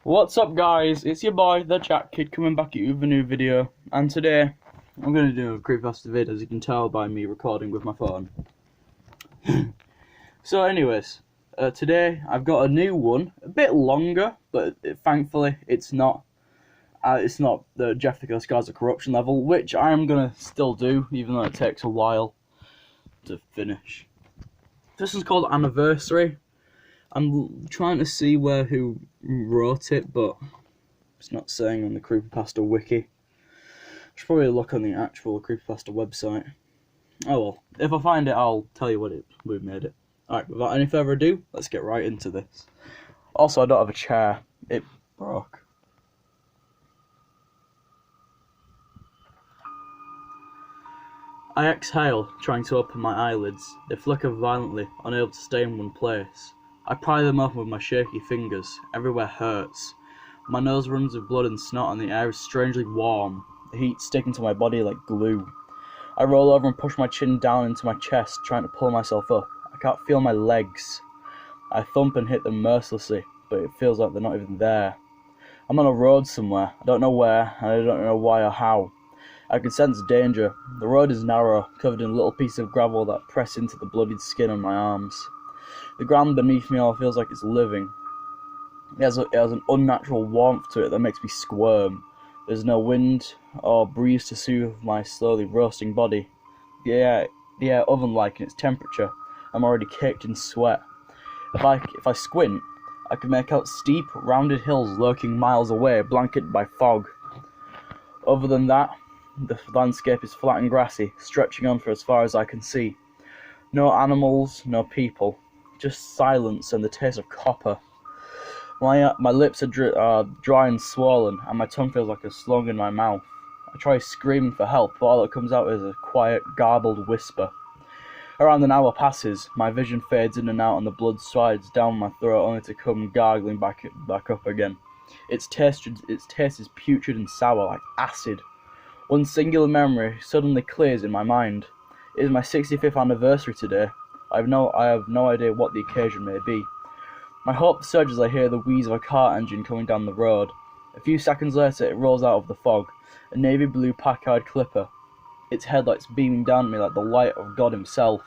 What's up guys, it's your boy, the Chat Kid, coming back at you with a new video. And today, I'm going to do a creepypasta vid, as you can tell by me recording with my phone. So anyways, today I've got a new one, a bit longer, but thankfully it's not the Jeff the Scars of Corruption level, which I am going to still do, even though it takes a while to finish. This one's called Anniversary. I'm trying to see who wrote it, but it's not saying on the creepypasta wiki. I should probably look on the actual creepypasta website. Oh well, if I find it, I'll tell you who made it. Alright, without any further ado, let's get right into this. Also, I don't have a chair. It broke. I exhale, trying to open my eyelids. They flicker violently, unable to stay in one place. I pry them open with my shaky fingers. Everywhere hurts. My nose runs with blood and snot and the air is strangely warm, the heat sticking to my body like glue. I roll over and push my chin down into my chest, trying to pull myself up. I can't feel my legs. I thump and hit them mercilessly, but it feels like they're not even there. I'm on a road somewhere. I don't know where, and I don't know why or how. I can sense danger. The road is narrow, covered in little pieces of gravel that press into the bloodied skin on my arms. The ground beneath me all feels like it's living. It has an unnatural warmth to it that makes me squirm. There's no wind or breeze to soothe my slowly roasting body. The air oven-like in its temperature. I'm already caked in sweat. If I squint, I can make out steep, rounded hills lurking miles away, blanketed by fog. Other than that, the landscape is flat and grassy, stretching on for as far as I can see. No animals, no people. Just silence and the taste of copper. My lips are dry and swollen, and my tongue feels like a slug in my mouth. I try screaming for help, but all that comes out is a quiet, garbled whisper. Around an hour passes, my vision fades in and out, and the blood slides down my throat, only to come gargling back up again. Its taste is putrid and sour, like acid. One singular memory suddenly clears in my mind. It is my 65th anniversary today. I have no idea what the occasion may be. My hope surges as I hear the wheeze of a car engine coming down the road. A few seconds later, it rolls out of the fog, a navy blue Packard Clipper, its headlights beaming down at me like the light of God himself.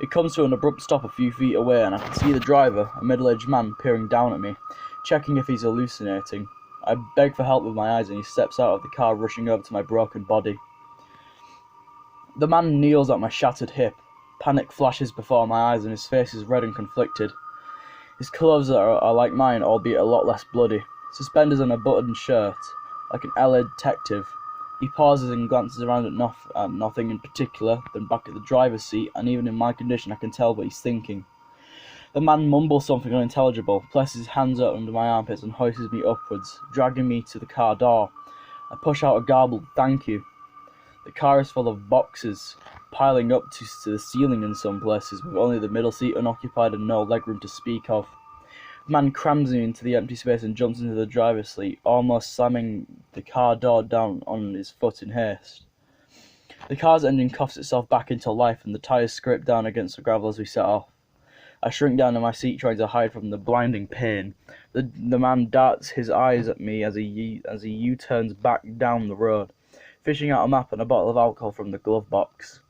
It comes to an abrupt stop a few feet away, and I can see the driver, a middle-aged man, peering down at me, checking if he's hallucinating. I beg for help with my eyes, and he steps out of the car, rushing over to my broken body. The man kneels at my shattered hip. Panic flashes before my eyes, and his face is red and conflicted. His clothes are like mine, albeit a lot less bloody. Suspenders and a buttoned shirt, like an LA detective. He pauses and glances around at nothing in particular, then back at the driver's seat, and even in my condition I can tell what he's thinking. The man mumbles something unintelligible, places his hands out under my armpits and hoists me upwards, dragging me to the car door. I push out a garbled thank you. The car is full of boxes, piling up to the ceiling in some places, with only the middle seat unoccupied and no legroom to speak of. The man crams me into the empty space and jumps into the driver's seat, almost slamming the car door down on his foot in haste. The car's engine coughs itself back into life, and the tyres scrape down against the gravel as we set off. I shrink down in my seat, trying to hide from the blinding pain. The man darts his eyes at me as he U-turns back down the road, fishing out a map and a bottle of alcohol from the glove box.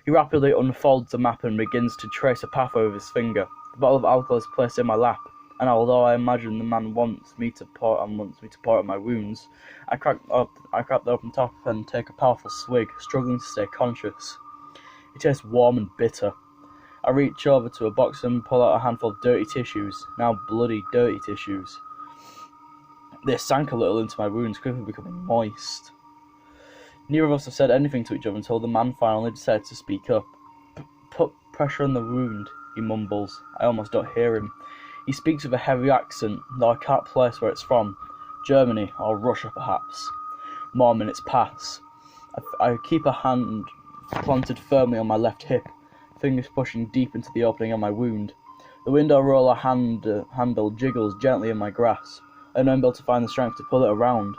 He rapidly unfolds the map and begins to trace a pathway with his finger. The bottle of alcohol is placed in my lap, and although I imagine the man wants me to pour out my wounds, I crack the open top and take a powerful swig, struggling to stay conscious. It tastes warm and bitter. I reach over to a box and pull out a handful of dirty tissues, now bloody dirty tissues. They sank a little into my wounds, quickly becoming moist. Neither of us have said anything to each other until the man finally decides to speak up. Put pressure on the wound, he mumbles. I almost don't hear him. He speaks with a heavy accent, though I can't place where it's from. Germany, or Russia perhaps. More minutes pass. I keep a hand planted firmly on my left hip, fingers pushing deep into the opening of my wound. The window roller handle jiggles gently in my grasp. I'm unable to find the strength to pull it around.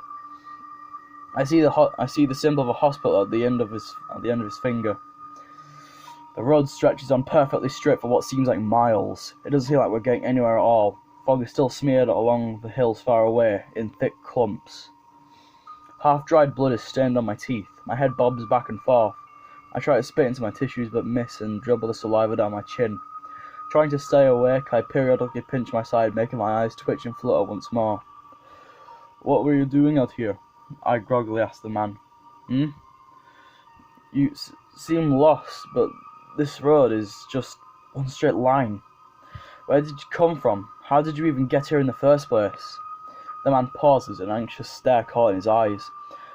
I see the symbol of a hospital at the end of his finger. The road stretches on perfectly straight for what seems like miles. It doesn't feel like we're getting anywhere at all. Fog is still smeared along the hills far away, in thick clumps. Half-dried blood is stained on my teeth. My head bobs back and forth. I try to spit into my tissues but miss and dribble the saliva down my chin. Trying to stay awake, I periodically pinch my side, making my eyes twitch and flutter once more. "What were you doing out here?" I groggily asked the man. You seem lost, but this road is just one straight line. Where did you come from? How did you even get here in the first place?" The man pauses, an anxious stare caught in his eyes.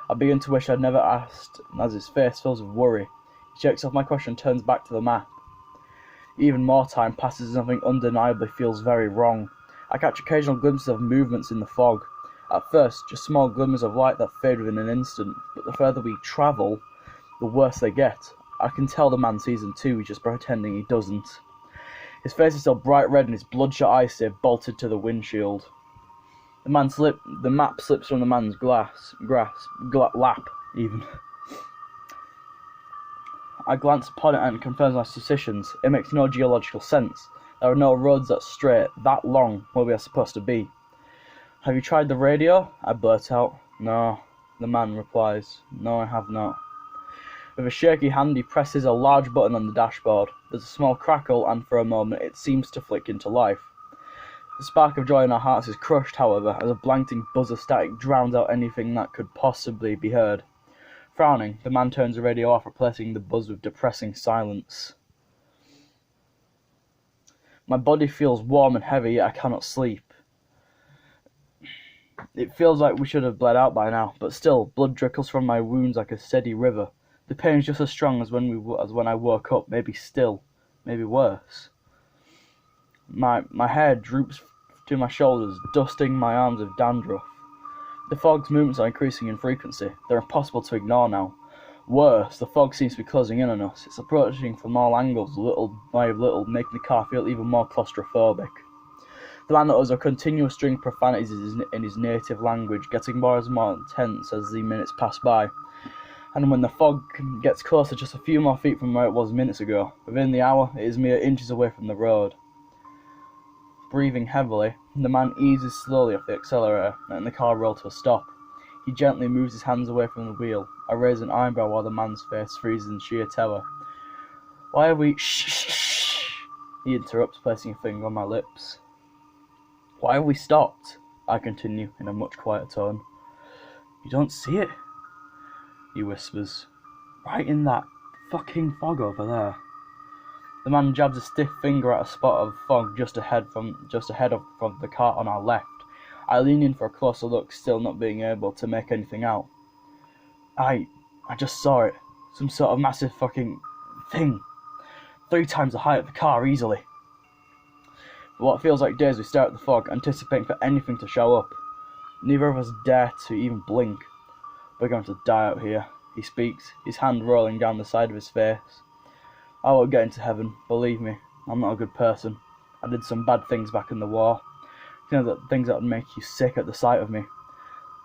I begin to wish I'd never asked, as his face fills with worry. He checks off my question and turns back to the map. Even more time passes and something undeniably feels very wrong. I catch occasional glimpses of movements in the fog. At first, just small glimmers of light that fade within an instant, but the further we travel, the worse they get. I can tell the man sees them too, he's just pretending he doesn't. His face is still bright red and his bloodshot eyes stay bolted to the windshield. The map slips from the man's lap, even. I glance upon it and confirms my suspicions. It makes no geological sense. There are no roads that straight, that long, where we are supposed to be. "Have you tried the radio?" I blurt out. "No," the man replies. "No, I have not." With a shaky hand he presses a large button on the dashboard. There's a small crackle and for a moment it seems to flick into life. The spark of joy in our hearts is crushed, however, as a blanketing buzz of static drowns out anything that could possibly be heard. Frowning, the man turns the radio off, replacing the buzz with depressing silence. My body feels warm and heavy, yet I cannot sleep. It feels like we should have bled out by now, but still, blood trickles from my wounds like a steady river. The pain is just as strong as when I woke up, maybe worse. My hair droops to my shoulders, dusting my arms with dandruff. The fog's movements are increasing in frequency. They're impossible to ignore now. Worse, the fog seems to be closing in on us. It's approaching from all angles, little by little, making the car feel even more claustrophobic. The man utters a continuous string of profanities in his native language, getting more and more intense as the minutes pass by. And when the fog gets closer, just a few more feet from where it was minutes ago, within the hour, it is mere inches away from the road. Breathing heavily, the man eases slowly off the accelerator, letting the car roll to a stop. He gently moves his hands away from the wheel. I raise an eyebrow while the man's face freezes in sheer terror. "Why are we—" "Shh!" He interrupts, placing a finger on my lips. "Why have we stopped?" I continue, in a much quieter tone. "You don't see it?" he whispers. "Right in that fucking fog over there." The man jabs a stiff finger at a spot of fog just ahead of the car on our left. I lean in for a closer look, still not being able to make anything out. I just saw it. Some sort of massive fucking thing. 3 times the height of the car, easily. For what feels like days, we stare at the fog, anticipating for anything to show up. Neither of us dare to even blink. "We're going to die out here," he speaks, his hand rolling down the side of his face. "I won't get into heaven, believe me. I'm not a good person. I did some bad things back in the war. Things that would make you sick at the sight of me.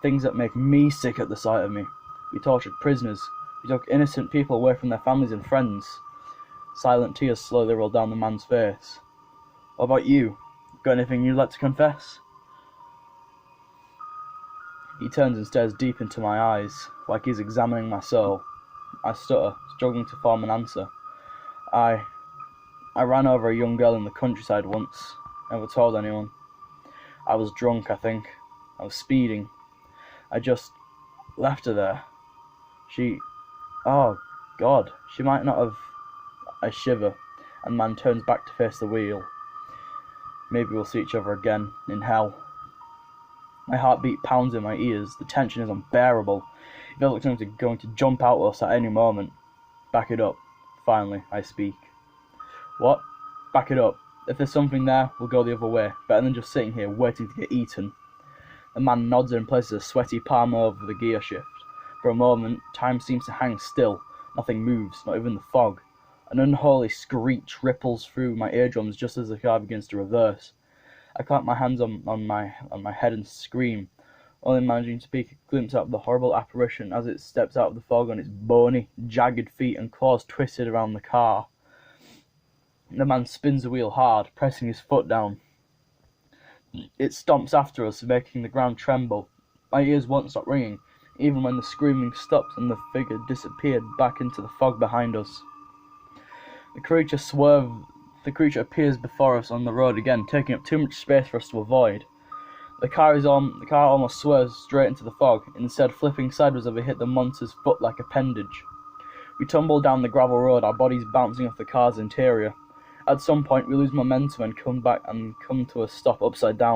Things that make me sick at the sight of me. We tortured prisoners. We took innocent people away from their families and friends." Silent tears slowly roll down the man's face. "What about you? Got anything you'd like to confess?" He turns and stares deep into my eyes, like he's examining my soul. I stutter, struggling to form an answer. I ran over a young girl in the countryside once. Never told anyone. I was drunk, I think. I was speeding. I just left her there. Oh, God, she might not have... I shiver, and man turns back to face the wheel. Maybe we'll see each other again, in hell. My heartbeat pounds in my ears. The tension is unbearable. It feels like something's going to jump out at us at any moment. "Back it up." Finally, I speak. "What?" "Back it up. If there's something there, we'll go the other way. Better than just sitting here waiting to get eaten." The man nods and places a sweaty palm over the gear shift. For a moment, time seems to hang still. Nothing moves, not even the fog. An unholy screech ripples through my eardrums just as the car begins to reverse. I clap my hands on my head and scream, only managing to peek a glimpse out of the horrible apparition as it steps out of the fog on its bony, jagged feet and claws twisted around the car. The man spins the wheel hard, pressing his foot down. It stomps after us, making the ground tremble. My ears won't stop ringing, even when the screaming stopped and the figure disappeared back into the fog behind us. The creature appears before us on the road again, taking up too much space for us to avoid. The car almost swerves straight into the fog, instead flipping sideways as we hit the monster's foot like appendage. We tumble down the gravel road, our bodies bouncing off the car's interior. At some point, we lose momentum and come to a stop upside down.